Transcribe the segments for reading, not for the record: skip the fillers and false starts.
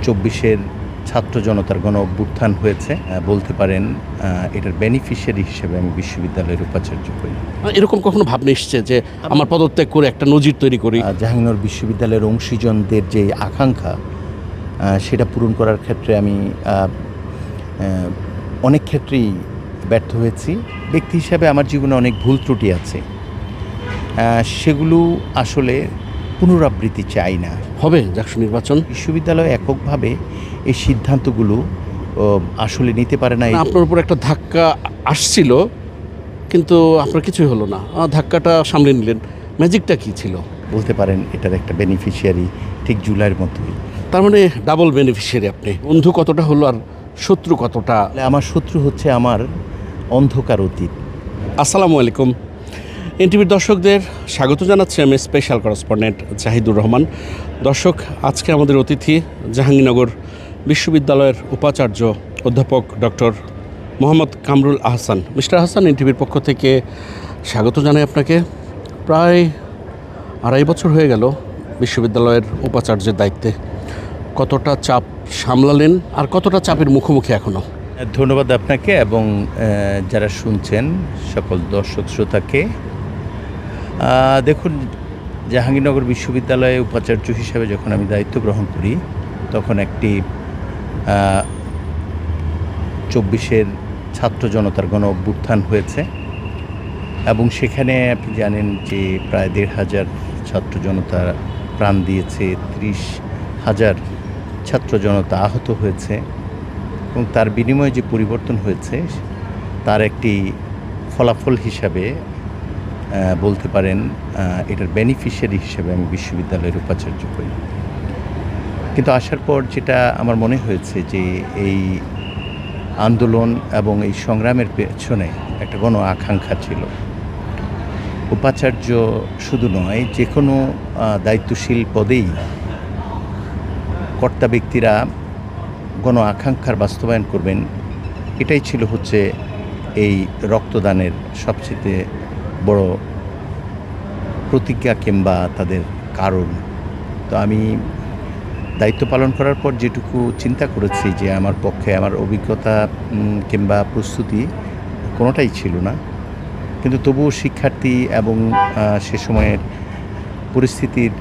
২৪-এর ছাত্র জনতার গণ অভ্যুত্থান হয়েছে, বলতে পারেন এটার বেনিফিশিয়ারি হিসেবে আমি বিশ্ববিদ্যালয়ের উপাচার্য হই। এরকম কখনো ভাবনা এসছে যে আমার পদত্যাগ করে একটা নজির তৈরি করি? জাহাঙ্গীরনগর বিশ্ববিদ্যালয়ের অংশীজনদের যে আকাঙ্ক্ষা সেটা পূরণ করার ক্ষেত্রে আমি অনেক ক্ষেত্রেই ব্যর্থ হয়েছি। ব্যক্তি হিসাবে আমার জীবনে অনেক ভুল ত্রুটি আছে, সেগুলো আসলে পুনরাবৃত্তি চাই না। হবে জাকসু নির্বাচন? বিশ্ববিদ্যালয় এককভাবে এই সিদ্ধান্তগুলো আসলে নিতে পারে না। আপনার উপর একটা ধাক্কা আসছিল, কিন্তু আপনার কিছুই হলো না, ধাক্কাটা সামলে নিলেন। ম্যাজিকটা কী ছিল? বলতে পারেন এটার একটা বেনিফিশিয়ারি ঠিক জুলাইয়ের মতোই। তার মানে ডাবল বেনিফিশিয়ারি আপনি। বন্ধু কতটা হলো আর শত্রু কতটা? আমার শত্রু হচ্ছে আমার অন্ধকার অতীত। আসসালামু আলাইকুম। এনটিভির দর্শকদের স্বাগত জানাচ্ছি আমি স্পেশাল করেসপন্ডেন্ট জাহিদুর রহমান। দর্শক, আজকে আমাদের অতিথি জাহাঙ্গীরনগর বিশ্ববিদ্যালয়ের উপাচার্য অধ্যাপক ডক্টর মোহাম্মদ কামরুল আহসান। মিস্টার আহসান, এনটিভির পক্ষ থেকে স্বাগত জানাই আপনাকে। প্রায় 2.5 বছর হয়ে গেল বিশ্ববিদ্যালয়ের উপাচার্যের দায়িত্বে। কতটা চাপ সামলালেন আর কতটা চাপের মুখোমুখি এখনও? ধন্যবাদ আপনাকে এবং যারা শুনছেন সকল দর্শক শ্রোতাকে। দেখুন, জাহাঙ্গীরনগর বিশ্ববিদ্যালয়ে উপাচার্য হিসাবে যখন আমি দায়িত্ব গ্রহণ করি, তখন একটি 24-এর ছাত্র জনতার গণ অভ্যুত্থান হয়েছে এবং সেখানে আপনি জানেন যে প্রায় 1,500 ছাত্র জনতা প্রাণ দিয়েছে, 30,000 ছাত্র জনতা আহত হয়েছে এবং তার বিনিময়ে যে পরিবর্তন হয়েছে তার একটি ফলাফল হিসাবে বলতে পারেন এটার বেনিফিশিয়ারি হিসেবে আমি বিশ্ববিদ্যালয়ের উপাচার্য হই। কিন্তু আসার পর যেটা আমার মনে হয়েছে যে এই আন্দোলন এবং এই সংগ্রামের পেছনে একটা গণ আকাঙ্ক্ষা ছিল। উপাচার্য শুধু নয়, যে কোনো দায়িত্বশীল পদেই কর্তা ব্যক্তিরা গণ আকাঙ্ক্ষার বাস্তবায়ন করবেন, এটাই ছিল হচ্ছে এই রক্তদানের সবচেয়ে বড় প্রতিজ্ঞা কিংবা তাদের কারণ। তো আমি দায়িত্ব পালন করার পর যেটুকু চিন্তা করেছি যে আমার পক্ষে আমার অভিজ্ঞতা কিংবা প্রস্তুতি কোনোটাই ছিল না, কিন্তু তবুও শিক্ষার্থী এবং সে সময়ের পরিস্থিতির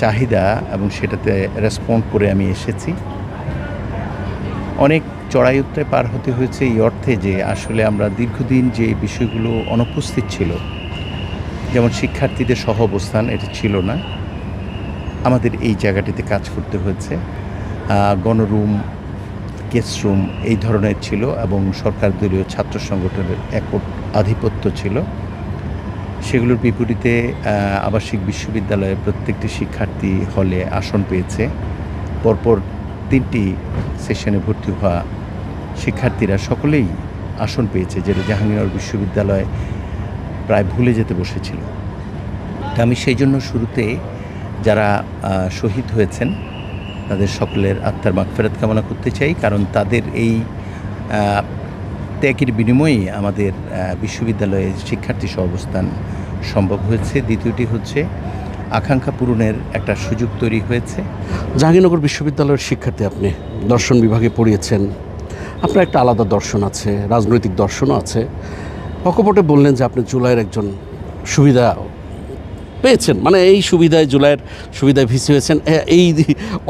চাহিদা এবং সেটাতে রেসপন্ড করে আমি এসেছি। অনেক চড়াই উতরাই পার হতে হয়েছে এই অর্থে যে আসলে আমরা দীর্ঘদিন যে বিষয়গুলো অনুপস্থিত ছিল, যেমন শিক্ষার্থীদের সহ অবস্থান, এটা ছিল না, আমাদের এই জায়গাটিতে কাজ করতে হয়েছে। গণরুম, গেস্ট রুম এই ধরনের ছিল এবং সরকার দলীয় ছাত্র সংগঠনের একক আধিপত্য ছিল। সেগুলোর বিপরীতে আবাসিক বিশ্ববিদ্যালয়ে প্রত্যেকটি শিক্ষার্থী হলে আসন পেয়েছে। পরপর 3টি সেশনে ভর্তি হওয়া শিক্ষার্থীরা সকলেই আসন পেয়েছে, যেটা জাহাঙ্গীরনগর বিশ্ববিদ্যালয় প্রায় ভুলে যেতে বসেছিল। আমি সেই জন্য শুরুতে যারা শহীদ হয়েছেন তাদের সকলের আত্মার মাগফিরাত কামনা করতে চাই, কারণ তাদের এই ত্যাগের বিনিময়েই আমাদের বিশ্ববিদ্যালয়ে শিক্ষার্থী সহাবস্থান সম্ভব হয়েছে। দ্বিতীয়টি হচ্ছে আকাঙ্ক্ষা পূরণের একটা সুযোগ তৈরি হয়েছে। জাহাঙ্গীরনগর বিশ্ববিদ্যালয়ের শিক্ষার্থী, আপনি দর্শন বিভাগে পড়িয়েছেন, আপনার একটা আলাদা দর্শন আছে, রাজনৈতিক দর্শনও আছে। অকপটে বললেন যে আপনি জুলাইয়ের একজন সুবিধা পেয়েছেন, মানে এই সুবিধায় জুলাইয়ের সুবিধায় ভিসি হয়েছেন। এই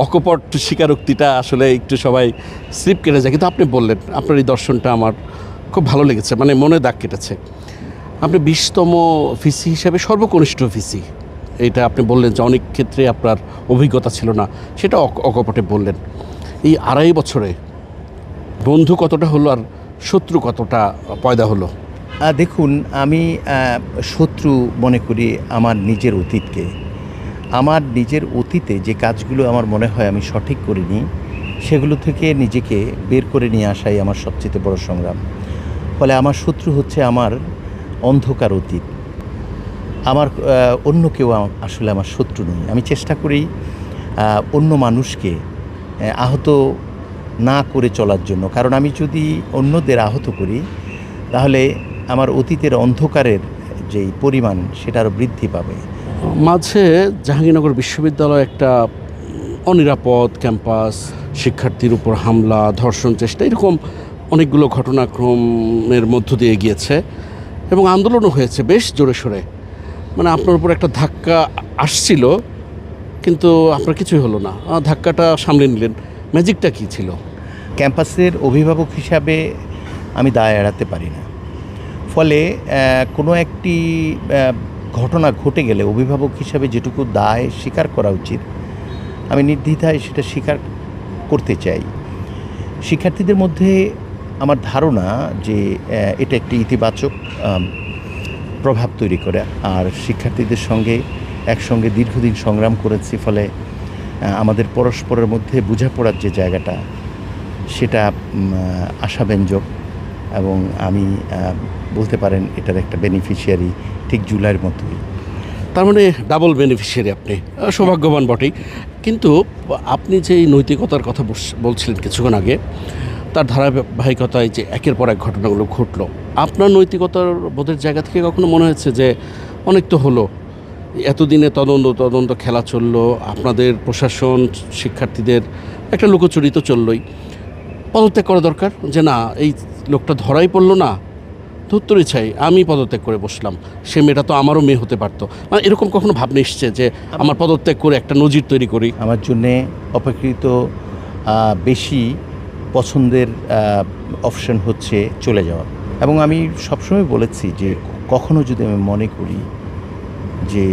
অকপট স্বীকারোক্তিটা আসলে একটু সবাই স্লিপ কেটে যায়, কিন্তু আপনি বললেন, আপনার এই দর্শনটা আমার খুব ভালো লেগেছে, মানে মনে দাগ কেটেছে। আপনি 20তম ভিসি হিসাবে সর্বকনিষ্ঠ ভিসি, এটা আপনি বললেন যে অনেক ক্ষেত্রে আপনার অভিজ্ঞতা ছিল না, সেটা অকপটে বললেন। এই 2.5 বছরে বন্ধু কতটা হলো আর শত্রু কতটা পয়দা হলো? দেখুন, আমি শত্রু মনে করি আমার নিজের অতীতকে। আমার নিজের অতীতে যে কাজগুলো আমার মনে হয় আমি সঠিক করিনি, সেগুলো থেকে নিজেকে বের করে নিয়ে আসাই আমার সবচেয়ে বড় সংগ্রাম। ফলে আমার শত্রু হচ্ছে আমার অন্ধকার অতীত। আমার অন্য কেউ আসলে আমার শত্রু নয়। আমি চেষ্টা করি অন্য মানুষকে আহত না করে চলার জন্য, কারণ আমি যদি অন্যদের আহত করি তাহলে আমার অতীতের অন্ধকারের যেই পরিমাণ সেটা আরও বৃদ্ধি পাবে। মাঝে জাহাঙ্গীরনগর বিশ্ববিদ্যালয় একটা অনিরাপদ ক্যাম্পাস, শিক্ষার্থীর উপর হামলা, ধর্ষণ চেষ্টা, এরকম অনেকগুলো ঘটনাক্রমের মধ্য দিয়ে গিয়েছে এবং আন্দোলনও হয়েছে বেশ জোরে সোরে। মানে আপনার উপর একটা ধাক্কা আসছিল, কিন্তু আপনার কিছুই হলো না, ধাক্কাটা সামলে নিলেন। ম্যাজিকটা কী ছিল? ক্যাম্পাসের অভিভাবক হিসাবে আমি দায় এড়াতে পারি না। ফলে কোনো একটি ঘটনা ঘটে গেলে অভিভাবক হিসাবে যেটুকু দায় স্বীকার করা উচিত, আমি নির্দ্বিধায় সেটা স্বীকার করতে চাই। শিক্ষার্থীদের মধ্যে আমার ধারণা যে এটা একটি ইতিবাচক প্রভাব তৈরি করে। আর শিক্ষার্থীদের সঙ্গে একসঙ্গে দীর্ঘদিন সংগ্রাম করেছি, ফলে আমাদের পরস্পরের মধ্যে বোঝাপড়ার যে জায়গাটা, সেটা আশাব্যঞ্জক। এবং আমি বলতে পারেন এটার একটা বেনিফিশিয়ারি ঠিক জুলাইয়ের মতোই। তার মানে ডাবল বেনিফিশিয়ারি আপনি, সৌভাগ্যবান বটেই। কিন্তু আপনি যে এই নৈতিকতার কথা বলছিলেন কিছুক্ষণ আগে, তার ধারাবাহিকতায় যে একের পর এক ঘটনাগুলো ঘটলো, আপনার নৈতিকতার বোধের জায়গা থেকে কখনো মনে হয়েছে যে অনেক তো হলো, এতদিনে তদন্ত খেলা চললো, আপনাদের প্রশাসন শিক্ষার্থীদের একটা লুকোচুরি তো চললোই, পদত্যাগ করা দরকার, যে না এই লোকটা ধরাই পড়লো না, ধুত্তরই চাই, আমি পদত্যাগ করে বসলাম, সে মেয়েটা তো আমারও মেয়ে হতে পারতো, মানে এরকম কখনো ভাবনা এসছে যে আমার পদত্যাগ করে একটা নজির তৈরি করি? আমার জন্যে অপেক্ষিত বেশি পছন্দের অপশন হচ্ছে চলে যাওয়া। এবং আমি সবসময় বলেছি যে কখনো যদি আমি মনে করি যে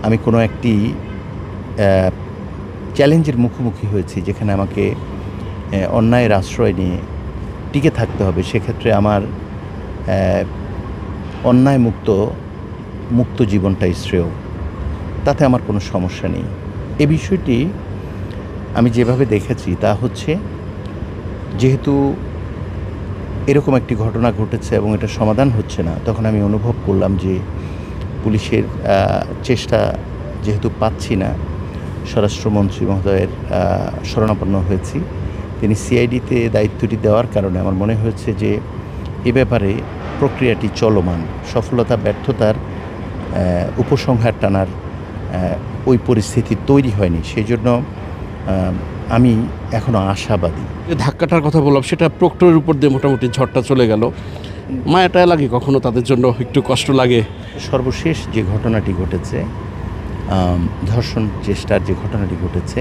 আমি কোনো একটি চ্যালেঞ্জের মুখোমুখি হয়েছি যেখানে আমাকে অন্যায়ের আশ্রয় নিয়ে টিকে থাকতে হবে, সেক্ষেত্রে আমার অন্যায় মুক্ত জীবনটাই শ্রেয়, তাতে আমার কোনো সমস্যা নেই। এ বিষয়টি আমি যেভাবে দেখেছি তা হচ্ছে, যেহেতু এরকম একটি ঘটনা ঘটেছে এবং এটা সমাধান হচ্ছে না, তখন আমি অনুভব করলাম যে পুলিশের চেষ্টা যেহেতু পাচ্ছি না, স্বরাষ্ট্রমন্ত্রী মহোদয়ের শরণাপন্ন হয়েছি। তিনি সিআইডিতে দায়িত্বটি দেওয়ার কারণে আমার মনে হয়েছে যে এ ব্যাপারে প্রক্রিয়াটি চলমান, সফলতা ব্যর্থতার উপসংহার টানার ওই পরিস্থিতি তৈরি হয়নি। সেই জন্য আমি এখনও আশাবাদী। যে ধাক্কাটার কথা বললাম, সেটা প্রক্টরের উপর দিয়ে মোটামুটি ঝড়টা চলে গেল, মায়াটা লাগে কখনো তাদের জন্য, একটু কষ্ট লাগে? সর্বশেষ যে ঘটনাটি ঘটেছে, ধর্ষণ চেষ্টার যে ঘটনাটি ঘটেছে,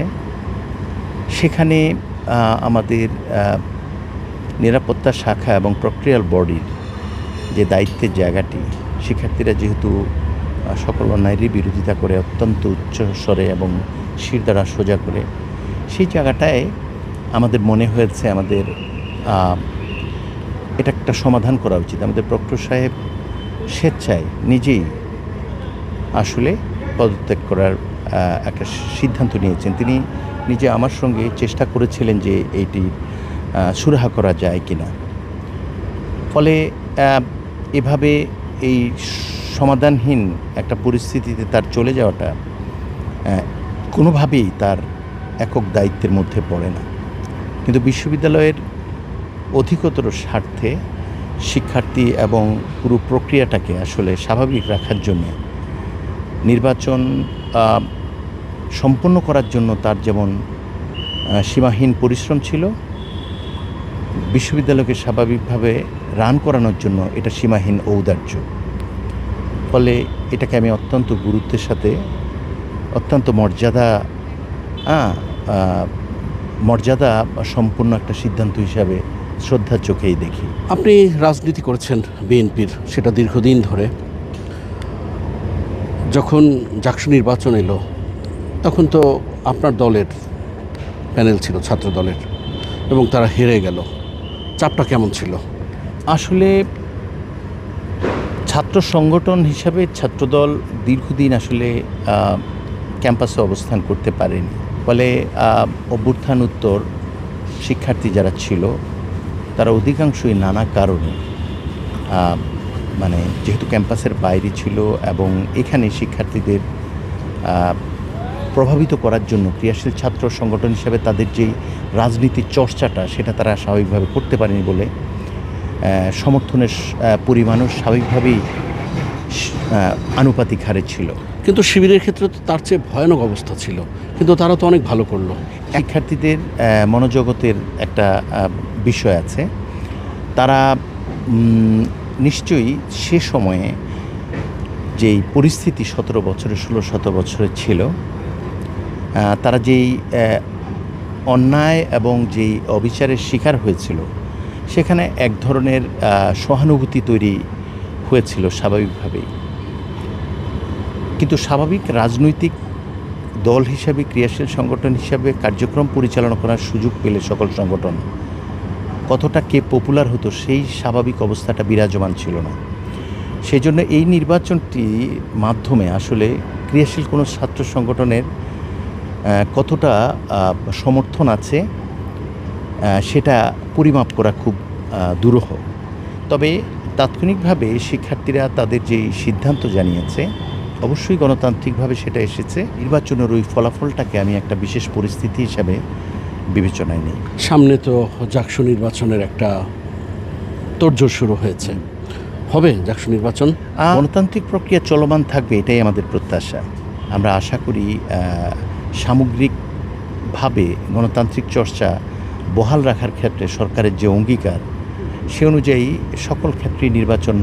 সেখানে আমাদের নিরাপত্তা শাখা এবং প্রক্রিয়াল বডির যে দায়িত্বের জায়গাটি, শিক্ষার্থীরা যেহেতু সকল অন্যায়েরই বিরোধিতা করে অত্যন্ত উচ্চস্বরে এবং শিরদাঁড়া সোজা করে, সেই জায়গাটায় আমাদের মনে হয়েছে আমাদের এটা একটা সমাধান করা উচিত। আমাদের প্রক্টর সাহেব স্বেচ্ছায় নিজেই আসলে পদত্যাগ করার একটা সিদ্ধান্ত নিয়েছেন। তিনি নিজে আমার সঙ্গে চেষ্টা করেছিলেন যে এইটি সুরাহা করা যায় কিনা। ফলে এভাবে এই সমাধানহীন একটা পরিস্থিতিতে তার চলে যাওয়াটা কোনোভাবেই তার একক দায়িত্বের মধ্যে পড়ে না। কিন্তু বিশ্ববিদ্যালয়ের অধিকতর স্বার্থে শিক্ষার্থী এবং পুরো প্রক্রিয়াটাকে আসলে স্বাভাবিক রাখার জন্য, নির্বাচন সম্পন্ন করার জন্য তার যেমন সীমাহীন পরিশ্রম ছিল, বিশ্ববিদ্যালয়কে স্বাভাবিকভাবে রান করানোর জন্য এটা সীমাহীন ঔদার্য। ফলে এটাকে আমি অত্যন্ত গুরুত্বের সাথে, অত্যন্ত মর্যাদা সম্পূর্ণ একটা সিদ্ধান্ত হিসাবে শ্রদ্ধার চোখেই দেখি। আপনি রাজনীতি করেছেন বিএনপির, সেটা দীর্ঘদিন ধরে। যখন জাকসু নির্বাচন এলো, তখন তো আপনার দলের প্যানেল ছিল ছাত্র দলের, এবং তারা হেরে গেল, চাপটা কেমন ছিল? আসলে ছাত্র সংগঠন হিসাবে ছাত্রদল দীর্ঘদিন আসলে ক্যাম্পাসে অবস্থান করতে পারেনি। ফলে অভ্যুত্থান উত্তর শিক্ষার্থী যারা ছিল, তারা অধিকাংশই নানা কারণে মানে যেহেতু ক্যাম্পাসের বাইরে ছিল এবং এখানে শিক্ষার্থীদের প্রভাবিত করার জন্য ক্রিয়াশীল ছাত্র সংগঠন হিসাবে তাদের যেই রাজনীতির চর্চাটা, সেটা তারা স্বাভাবিকভাবে করতে পারেনি বলে সমর্থনের পরিমাণও স্বাভাবিকভাবেই আনুপাতিক হারে ছিল। কিন্তু শিবিরের ক্ষেত্রে তো তার চেয়ে ভয়ানক অবস্থা ছিল, কিন্তু তারা তো অনেক ভালো করলো। শিক্ষার্থীদের মনোজগতের একটা বিষয় আছে। তারা নিশ্চয়ই সে সময়ে যেই পরিস্থিতি 17 বছরের 16-17 বছরের ছিল, তারা যেই অন্যায় এবং যেই অবিচারের শিকার হয়েছিল, সেখানে এক ধরনের সহানুভূতি তৈরি হয়েছিল স্বাভাবিকভাবেই। কিন্তু স্বাভাবিক রাজনৈতিক দল হিসাবে, ক্রিয়াশীল সংগঠন হিসাবে কার্যক্রম পরিচালনা করার সুযোগ পেলে সকল সংগঠন কতটা কে পপুলার হতো, সেই স্বাভাবিক অবস্থাটা বিরাজমান ছিল না। সেই জন্য এই নির্বাচনটির মাধ্যমে আসলে ক্রিয়াশীল কোনো ছাত্র সংগঠনের কতটা সমর্থন আছে সেটা পরিমাপ করা খুব দুরূহ। তবে তাৎক্ষণিকভাবে শিক্ষার্থীরা তাদের যেই সিদ্ধান্ত জানিয়েছে, অবশ্যই গণতান্ত্রিকভাবে সেটা এসেছে। নির্বাচনের ওই ফলাফলটাকে আমি একটা বিশেষ পরিস্থিতি হিসাবে বিবেচনায় নিই। সামনে তো জাকসু নির্বাচনের একটা তোড়জোড় শুরু হয়েছে, হবে জাকসু নির্বাচন? গণতান্ত্রিক প্রক্রিয়া চলমান থাকবে, এটাই আমাদের প্রত্যাশা। আমরা আশা করি সামগ্রিকভাবে গণতান্ত্রিক চর্চা বহাল রাখার ক্ষেত্রে সরকারের যে অঙ্গীকার, সে অনুযায়ী সকল ক্ষেত্রেই নির্বাচন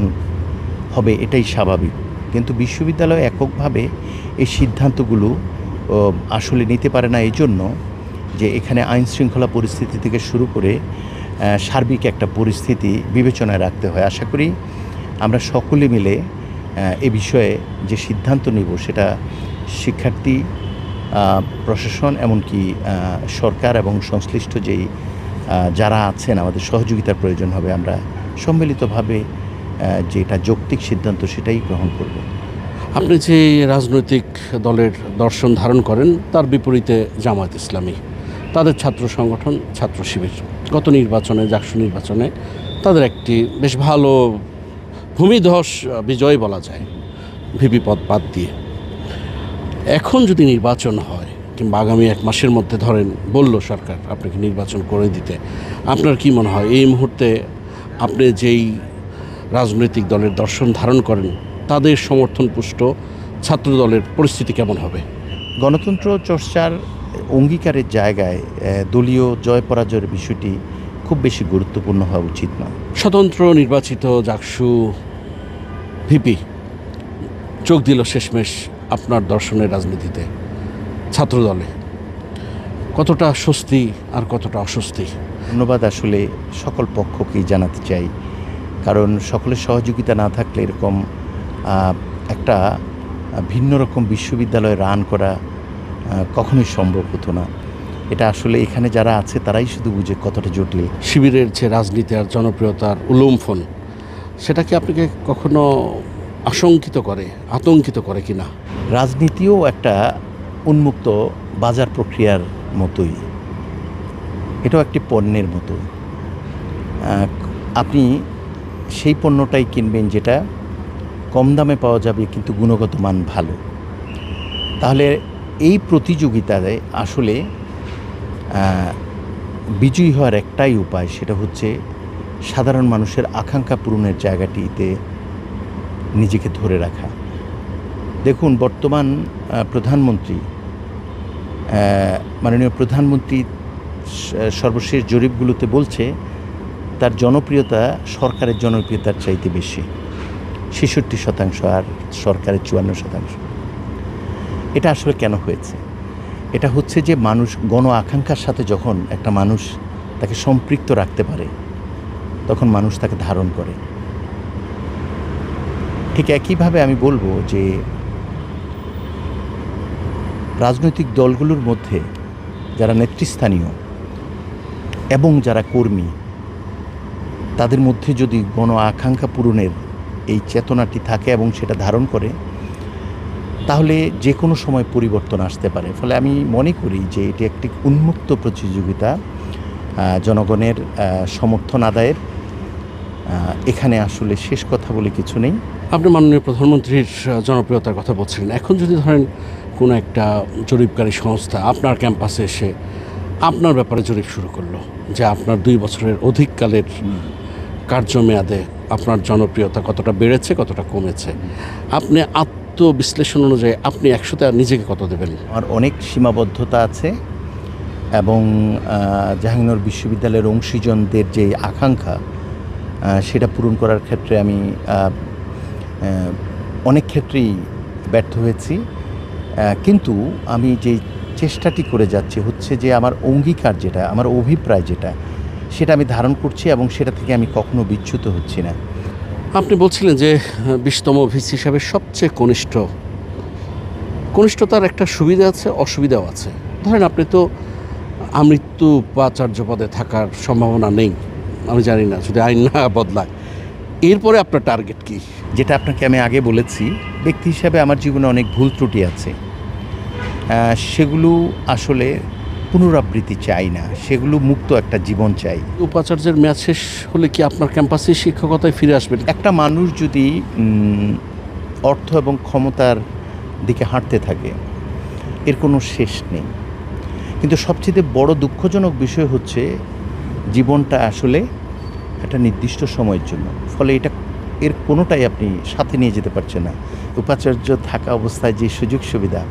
হবে, এটাই স্বাভাবিক। কিন্তু বিশ্ববিদ্যালয় এককভাবে এই সিদ্ধান্তগুলো আসলে নিতে পারে না, এই জন্য যে এখানে আইন শৃঙ্খলা পরিস্থিতি থেকে শুরু করে সার্বিক একটা পরিস্থিতি বিবেচনায় রাখতে হয়। আশা করি আমরা সকলে মিলে এ বিষয়ে যে সিদ্ধান্ত নিব, সেটা শিক্ষার্থী, প্রশাসন, এমনকি সরকার এবং সংশ্লিষ্ট যেই যারা আছেন, আমাদের সহযোগিতার প্রয়োজন হবে। আমরা সম্মিলিতভাবে যেটা যৌক্তিক সিদ্ধান্ত সেটাই গ্রহণ করব। আপনি যে রাজনৈতিক দলের দর্শন ধারণ করেন, তার বিপরীতে জামায়াত ইসলামী, তাদের ছাত্র সংগঠন ছাত্র শিবির গত নির্বাচনে, জাকসু নির্বাচনে তাদের একটি বেশ ভালো ভূমিধস বিজয় বলা যায়, ভিপি পদ বাদ দিয়ে। এখন যদি নির্বাচন হয়, কিংবা আগামী 1 মাসের মধ্যে ধরেন বলল সরকার আপনাকে নির্বাচন করে দিতে, আপনার কি মনে হয় এই মুহূর্তে আপনি যেই রাজনৈতিক দলের দর্শন ধারণ করেন, তাদের সমর্থন পুষ্ট ছাত্র দলের পরিস্থিতি কেমন হবে? গণতন্ত্র চর্চার অঙ্গীকারের জায়গায় দলীয় জয় পরাজয়ের বিষয়টি খুব বেশি গুরুত্বপূর্ণ হওয়া উচিত না। স্বতন্ত্র নির্বাচিত জাকসু ভিপি যোগ দিল শেষমেশ আপনার দর্শনের রাজনীতিতে, ছাত্র দলে কতটা স্বস্তি আর কতটা অস্বস্তি? ধন্যবাদ আসলে সকল পক্ষকেই জানাতে চাই, কারণ সকলের সহযোগিতা না থাকলে এরকম একটা ভিন্ন রকম বিশ্ববিদ্যালয় রান করা কখনোই সম্ভব হতো না। এটা আসলে এখানে যারা আছে তারাই শুধু বুঝে কতটা জটিল। শিবিরের যে রাজনীতি আর জনপ্রিয়তার উলম্ফন, সেটা কি আপনাকে কখনো আতঙ্কিত করে কিনা? রাজনীতিও একটা উন্মুক্ত বাজার প্রক্রিয়ার মতোই, এটাও একটি পণ্যের মতো। আপনি সেই পণ্যটাই কিনবেন যেটা কম দামে পাওয়া যাবে, কিন্তু গুণগত মান ভালো। তাহলে এই প্রতিযোগিতায় আসলে বিজয়ী হওয়ার একটাই উপায়, সেটা হচ্ছে সাধারণ মানুষের আকাঙ্ক্ষা পূরণের জায়গাটিতে নিজেকে ধরে রাখা। দেখুন, বর্তমান প্রধানমন্ত্রী, মাননীয় প্রধানমন্ত্রী সর্বশেষ জরিপগুলোতে বলছে তার জনপ্রিয়তা সরকারের জনপ্রিয়তার চাইতে বেশি, ৬৬% আর সরকারের ৫৪%। এটা আসলে কেন হয়েছে? এটা হচ্ছে যে মানুষ গণ আকাঙ্ক্ষার সাথে যখন একটা মানুষ তাকে সম্পৃক্ত রাখতে পারে, তখন মানুষ তাকে ধারণ করে। ঠিক একইভাবে আমি বলবো যে রাজনৈতিক দলগুলোর মধ্যে যারা নেতৃস্থানীয় এবং যারা কর্মী, তাদের মধ্যে যদি গণ আকাঙ্ক্ষা পূরণের এই চেতনাটি থাকে এবং সেটা ধারণ করে, তাহলে যে কোনো সময় পরিবর্তন আসতে পারে। ফলে আমি মনে করি যে এটি একটি উন্মুক্ত প্রতিযোগিতা, জনগণের সমর্থন আদায়ের। এখানে আসলে শেষ কথা বলে কিছু নেই। আপনি মাননীয় প্রধানমন্ত্রীর জনপ্রিয়তার কথা বলছিলেন, এখন যদি ধরেন কোনো একটা জরিপকারী সংস্থা আপনার ক্যাম্পাসে এসে আপনার ব্যাপারে জরিপ শুরু করলো, যে আপনার 2 বছরের অধিককালের কার্যমেয়াদে আপনার জনপ্রিয়তা কতটা বেড়েছে, কতটা কমেছে? আপনি আত্মবিশ্লেষণ অনুযায়ী আপনি 100তে নিজেকে কত দেবেন? আমার অনেক সীমাবদ্ধতা আছে এবং জাহাঙ্গীরনগর বিশ্ববিদ্যালয়ের অংশীজনদের যে আকাঙ্ক্ষা সেটা পূরণ করার ক্ষেত্রে আমি অনেক ক্ষেত্রেই ব্যর্থ হয়েছি। কিন্তু আমি যে চেষ্টাটি করে যাচ্ছি হচ্ছে যে আমার অঙ্গীকার যেটা, আমার অভিপ্রায় যেটা, সেটা আমি ধারণ করছি এবং সেটা থেকে আমি কখনো বিচ্যুত হচ্ছি না। আপনি বলছিলেন যে 20তম ভিসি হিসাবে সবচেয়ে কনিষ্ঠতার একটা সুবিধা আছে, অসুবিধাও আছে। ধরেন আপনি তো আমৃত্যু উপাচার্য পদে থাকার সম্ভাবনা নেই, আমি জানি না, যদি আইন না বদলায়। এরপরে আপনার টার্গেট কি? যেটা আপনাকে আমি আগে বলেছি, ব্যক্তি হিসাবে আমার জীবনে অনেক ভুল ত্রুটি আছে, সেগুলো আসলে পুনরাবৃত্তি চাই না, সেগুলো মুক্ত একটা জীবন চাই। উপাচার্যের মেয়াদ শেষ হলে কি আপনার ক্যাম্পাসে শিক্ষকতায় ফিরে আসবেন? একটা মানুষ যদি অর্থ এবং ক্ষমতার দিকে হাঁটতে থাকে, এর কোনো শেষ নেই। কিন্তু সবচেয়ে বড় দুঃখজনক বিষয় হচ্ছে জীবনটা আসলে একটা নির্দিষ্ট সময়ের জন্য, ফলে এর কোনোটাই আপনি সাথে নিয়ে যেতে পারছেন না। উপাচার্য থাকা অবস্থায় যে সুযোগ সুবিধা,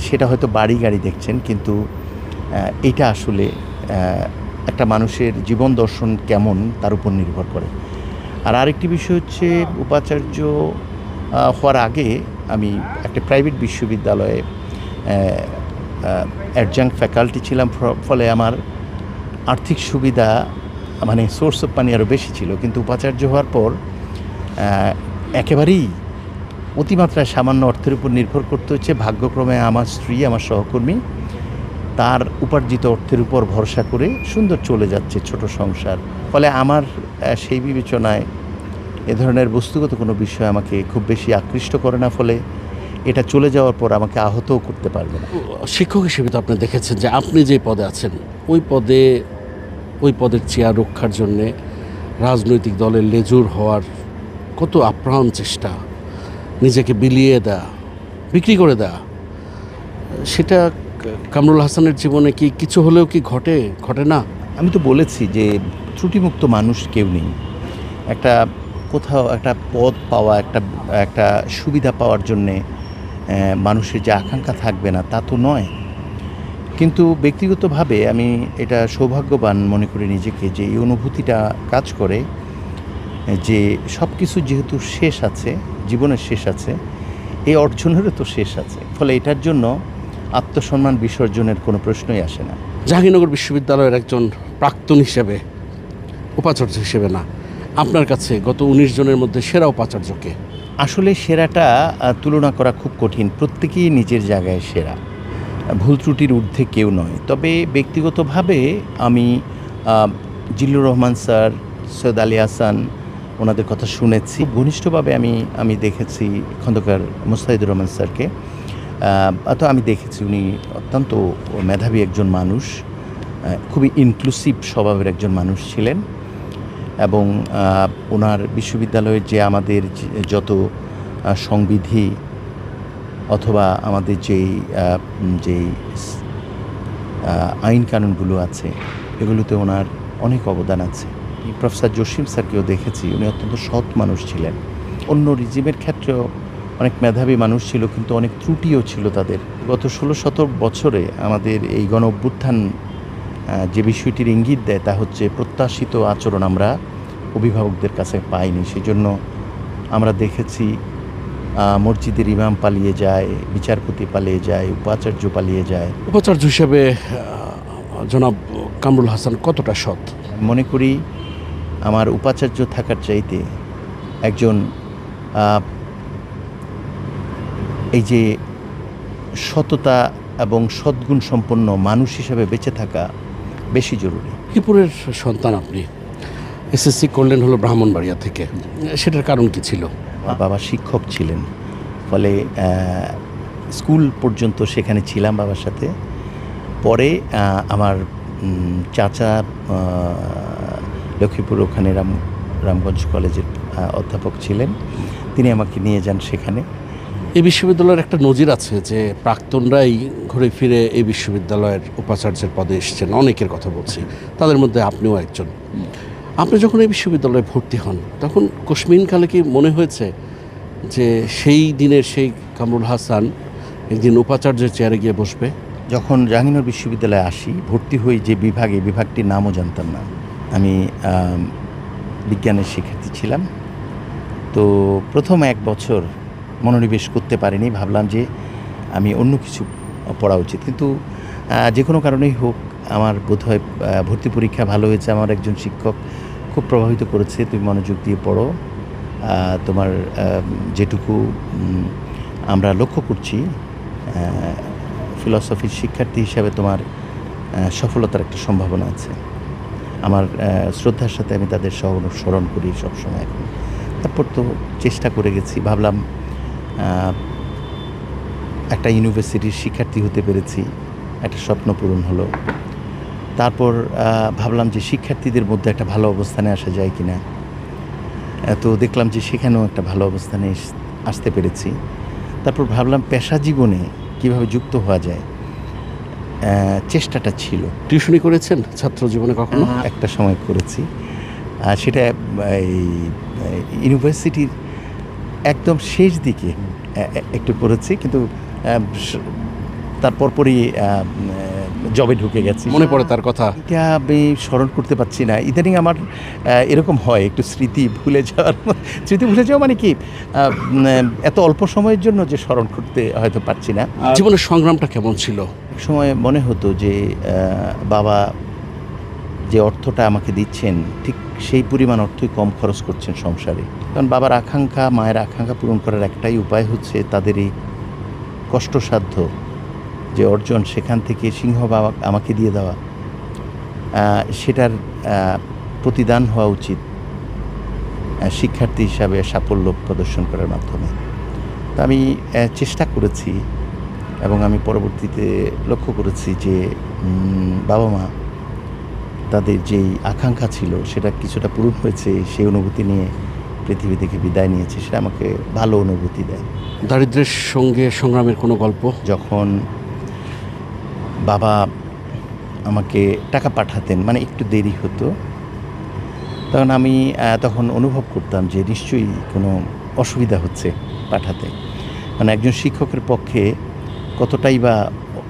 সেটা হয়তো বাড়ি গাড়ি দেখছেন, কিন্তু এটা আসলে একটা মানুষের জীবন দর্শন কেমন তার উপর নির্ভর করে। আর আরেকটি বিষয় হচ্ছে, উপাচার্য হওয়ার আগে আমি একটা প্রাইভেট বিশ্ববিদ্যালয়ে অ্যাডজাঙ্ক ফ্যাকাল্টি ছিলাম, ফলে আমার আর্থিক সুবিধা মানে সোর্স অফ মানি আরও বেশি ছিল। কিন্তু উপাচার্য হওয়ার পর একেবারেই অতিমাত্রায় সামান্য অর্থের উপর নির্ভর করতে হচ্ছে। ভাগ্যক্রমে আমার স্ত্রী, আমার সহকর্মী, তার উপার্জিত অর্থের উপর ভরসা করে সুন্দর চলে যাচ্ছে ছোট সংসার। ফলে আমার সেই বিবেচনায় এ ধরনের বস্তুগত কোনো বিষয় আমাকে খুব বেশি আকৃষ্ট করে না, ফলে এটা চলে যাওয়ার পর আমাকে আহতও করতে পারবে না। শিক্ষক হিসেবে তো আপনি দেখেছেন যে আপনি যে পদে আছেন, ওই পদের চেয়ার রক্ষার জন্যে রাজনৈতিক দলের লেজুর হওয়ার কত আপ্রাণ চেষ্টা, নিজেকে বিলিয়ে দেয়া, বিক্রি করে দেয়া, সেটা কামরুল হাসানের জীবনে কি কিছু হলেও কি ঘটে না? আমি তো বলেছি যে ত্রুটিমুক্ত মানুষ কেউ নেই। কোথাও একটা পদ পাওয়া, একটা সুবিধা পাওয়ার জন্যে মানুষের যে আকাঙ্ক্ষা থাকবে না, তা তো নয়। কিন্তু ব্যক্তিগতভাবে আমি এটা সৌভাগ্যবান মনে করি নিজেকে, যে এই অনুভূতিটা কাজ করে যে সব কিছু যেহেতু শেষ আছে, জীবনের শেষ আছে, এই অর্জনেরও তো শেষ আছে। ফলে এটার জন্য আত্মসম্মান বিসর্জনের কোনো প্রশ্নই আসে না। জাহাঙ্গীরনগর বিশ্ববিদ্যালয়ের একজন প্রাক্তন হিসেবে, উপাচার্য হিসেবে না, আপনার কাছে গত 19 জনের মধ্যে সেরা উপাচার্যকে? আসলে সেরাটা তুলনা করা খুব কঠিন। প্রত্যেকেই নিজের জায়গায় সেরা, ভুল ত্রুটির ঊর্ধ্বে কেউ নয়। তবে ব্যক্তিগতভাবে আমি জিল্লুর রহমান স্যার, সৈয়দ আলী হাসান, ওনাদের কথা শুনেছি ঘনিষ্ঠভাবে। আমি দেখেছি খন্দকার মুস্তাহিদুর রহমান স্যারকে, তো আমি দেখেছি উনি অত্যন্ত মেধাবী একজন মানুষ, খুবই ইনক্লুসিভ স্বভাবের একজন মানুষ ছিলেন। এবং ওনার বিশ্ববিদ্যালয়ের যে আমাদের যত সংবিধি অথবা আমাদের যেই আইন কানুনগুলো আছে, এগুলোতে ওনার অনেক অবদান আছে। প্রফেসর জসিম স্যারকেও দেখেছি, উনি অত্যন্ত সৎ মানুষ ছিলেন। অন্য রিজিমের ক্ষেত্রেও অনেক মেধাবী মানুষ ছিল, কিন্তু অনেক ত্রুটিও ছিল তাদের। গত 16-17 বছরে আমাদের এই গণ অভ্যুত্থান যে বিষয়টির ইঙ্গিত দেয়, তা হচ্ছে প্রত্যাশিত আচরণ আমরা অভিভাবকদের কাছে পাইনি। সেই জন্য আমরা দেখেছি মসজিদের ইমাম পালিয়ে যায়, বিচারপতি পালিয়ে যায়, উপাচার্য পালিয়ে যায়। উপাচার্য হিসেবে জনাব কামরুল হাসান কতটা সৎ? মনে করি আমার উপাচার্য থাকার চাইতে একজন এই যে সততা এবং সদ্গুণ সম্পন্ন মানুষ হিসাবে বেঁচে থাকা বেশি জরুরি। লক্ষ্মীপুরের সন্তান আপনি, এসএসসি করলেন হলো ব্রাহ্মণবাড়িয়া থেকে, সেটার কারণ কি ছিল? বাবা শিক্ষক ছিলেন, ফলে স্কুল পর্যন্ত সেখানে ছিলাম বাবার সাথে। পরে আমার চাচা লক্ষ্মীপুর ওখানে রামগঞ্জ কলেজের অধ্যাপক ছিলেন, তিনি আমাকে নিয়ে যান সেখানে। এই বিশ্ববিদ্যালয়ের একটা নজির আছে যে প্রাক্তনরাই ঘুরে ফিরে এই বিশ্ববিদ্যালয়ের উপাচার্যের পদে এসেছেন, অনেকের কথা বলছি, তাদের মধ্যে আপনিও একজন। আপনি যখন এই বিশ্ববিদ্যালয়ে ভর্তি হন তখন কোশমিনকালে কি মনে হয়েছে যে সেই দিনের সেই কামরুল হাসান একদিন উপাচার্যের চেয়ারে গিয়ে বসবে? যখন জাহাঙ্গীরনগর বিশ্ববিদ্যালয়ে আসি, ভর্তি হই যে বিভাগে, বিভাগটির নামও জানতাম না। আমি বিজ্ঞানের শিক্ষার্থী ছিলাম। তো প্রথম 1 বছর মনোনিবেশ করতে পারিনি, ভাবলাম যে আমি অন্য কিছু পড়া উচিত। কিন্তু যে কোনো কারণেই হোক আমার বোধহয় ভর্তি পরীক্ষা ভালো হয়েছে। আমার একজন শিক্ষক খুব প্রভাবিত করেছে, তুমি মনোযোগ দিয়ে পড়ো, তোমার যেটুকু আমরা লক্ষ্য করছি ফিলসফির শিক্ষার্থী হিসাবে তোমার সফলতার একটা সম্ভাবনা আছে। আমার শ্রদ্ধার সাথে আমি তাদের স্মরণ করি সবসময় এখন। তারপর তো চেষ্টা করে গেছি, ভাবলাম একটা ইউনিভার্সিটির শিক্ষার্থী হতে পেরেছি, একটা স্বপ্ন পূরণ হলো। তারপর ভাবলাম যে শিক্ষার্থীদের মধ্যে একটা ভালো অবস্থানে আসা যায় কি না। তো দেখলাম যে সেখানেও একটা ভালো অবস্থানে আসতে পেরেছি। তারপর ভাবলাম পেশা জীবনে কীভাবে যুক্ত হওয়া যায়, চেষ্টাটা ছিল। টিউশনি করেছেন ছাত্র জীবনে কখনো? একটা সময় করেছি, সেটা এই ইউনিভার্সিটির একদম শেষ দিকে একটু করেছি, কিন্তু তারপর পরই জবে ঢুকে গেছি। মনে পড়ে তার কথা? এটা আমি স্মরণ করতে পারছি না। ইদানিং আমার এরকম হয়, একটু স্মৃতি ভুলে যাওয়া মানে কি এত অল্প সময়ের জন্য যে স্মরণ করতে হয়তো পারছি না। জীবনের সংগ্রামটা কেমন ছিল? এক সময় মনে হতো যে বাবা যে অর্থটা আমাকে দিচ্ছেন ঠিক সেই পরিমাণ অর্থই কম খরচ করছেন সংসারে। কারণ বাবার আকাঙ্ক্ষা, মায়ের আকাঙ্ক্ষা পূরণ করার একটাই উপায় হচ্ছে তাদের এই কষ্টসাধ্য যে অর্জন, সেখান থেকে সিংহ বাবা আমাকে দিয়ে দেওয়া, সেটার প্রতিদান হওয়া উচিত শিক্ষার্থী হিসাবে সাফল্য প্রদর্শন করার মাধ্যমে। তো আমি চেষ্টা করেছি এবং আমি পরবর্তীতে লক্ষ্য করেছি যে বাবা মা তাদের যেই আকাঙ্ক্ষা ছিল সেটা কিছুটা পূরণ হয়েছে। সেই অনুভূতি নিয়ে পৃথিবী থেকে বিদায় নিয়েছে, সেটা আমাকে ভালো অনুভূতি দেয়। দারিদ্র্যের সঙ্গে সংগ্রামের কোনো গল্প? যখন বাবা আমাকে টাকা পাঠাতেন, মানে একটু দেরি হতো, তখন আমি তখন অনুভব করতাম যে নিশ্চয়ই কোনো অসুবিধা হচ্ছে পাঠাতে। মানে একজন শিক্ষকের পক্ষে কতটাই বা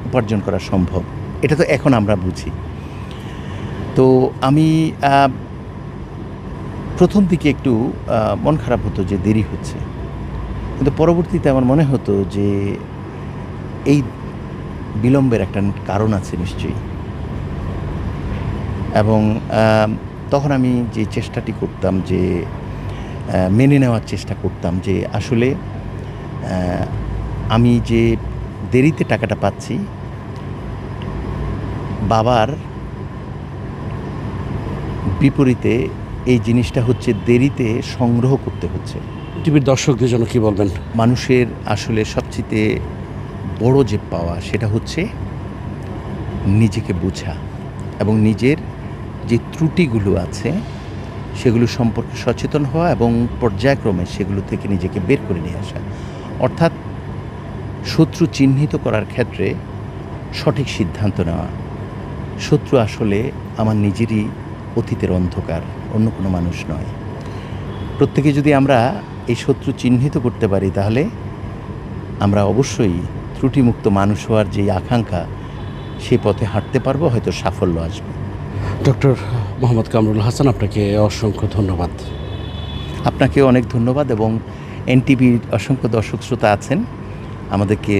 উপার্জন করা সম্ভব, এটা তো এখন আমরা বুঝি। তো আমি প্রথম দিকে একটু মন খারাপ হতো যে দেরি হচ্ছে, কিন্তু পরবর্তীতে আমার মনে হতো যে এই বিলম্বের একটা কারণ আছে নিশ্চয়ই। এবং তখন আমি যে চেষ্টাটি করতাম, যে মেনে নেওয়ার চেষ্টা করতাম যে আসলে আমি যে দেরিতে টাকাটা পাচ্ছি, বাবার বিপরীতে এই জিনিসটা হচ্ছে দেরিতে সংগ্রহ করতে হচ্ছে। টিভির দর্শকদের জন্য কি বলবেন? মানুষের আসলে সবচেয়ে বড় যে পাওয়া সেটা হচ্ছে নিজেকে বোঝা এবং নিজের যে ত্রুটিগুলো আছে সেগুলো সম্পর্কে সচেতন হওয়া এবং পর্যায়ক্রমে সেগুলো থেকে নিজেকে বের করে নিয়ে আসা। অর্থাৎ শত্রু চিহ্নিত করার ক্ষেত্রে সঠিক সিদ্ধান্ত নেওয়া। শত্রু আসলে আমার নিজেরই অতীতের অন্ধকার, অন্য কোনো মানুষ নয়। প্রত্যেকে যদি আমরা এই শত্রু চিহ্নিত করতে পারি তাহলে আমরা অবশ্যই ত্রুটিমুক্ত মানুষ হওয়ার যে আকাঙ্ক্ষা, সে পথে হাঁটতে পারবো, হয়তো সাফল্য আসবে। ডক্টর মোহাম্মদ কামরুল হাসান, আপনাকে অসংখ্য ধন্যবাদ। আপনাকেও অনেক ধন্যবাদ, এবং এনটিভির অসংখ্য দর্শক শ্রোতা আছেন, আমাদেরকে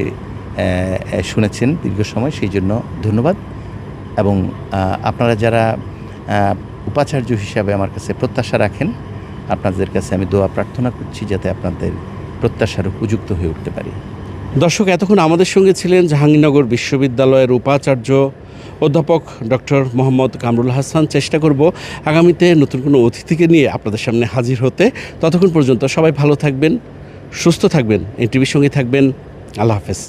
শুনেছেন দীর্ঘ সময়, সেই জন্য ধন্যবাদ। এবং আপনারা যারা উপাচার্য হিসাবে আমার কাছে প্রত্যাশা রাখেন, আপনাদের কাছে আমি দোয়া প্রার্থনা করছি যাতে আপনাদের প্রত্যাশার উপযুক্ত হয়ে উঠতে পারি। দর্শক, এতক্ষণ আমাদের সঙ্গে ছিলেন জাহাঙ্গীরনগর বিশ্ববিদ্যালয়ের উপাচার্য অধ্যাপক ডক্টর মোহাম্মদ কামরুল হাসান। চেষ্টা করব আগামীতে নতুন কোনো অতিথিকে নিয়ে আপনাদের সামনে হাজির হতে। ততক্ষণ পর্যন্ত সবাই ভালো থাকবেন, সুস্থ থাকবেন, এনটিভির সঙ্গে থাকবেন। আল্লাহ হাফেজ।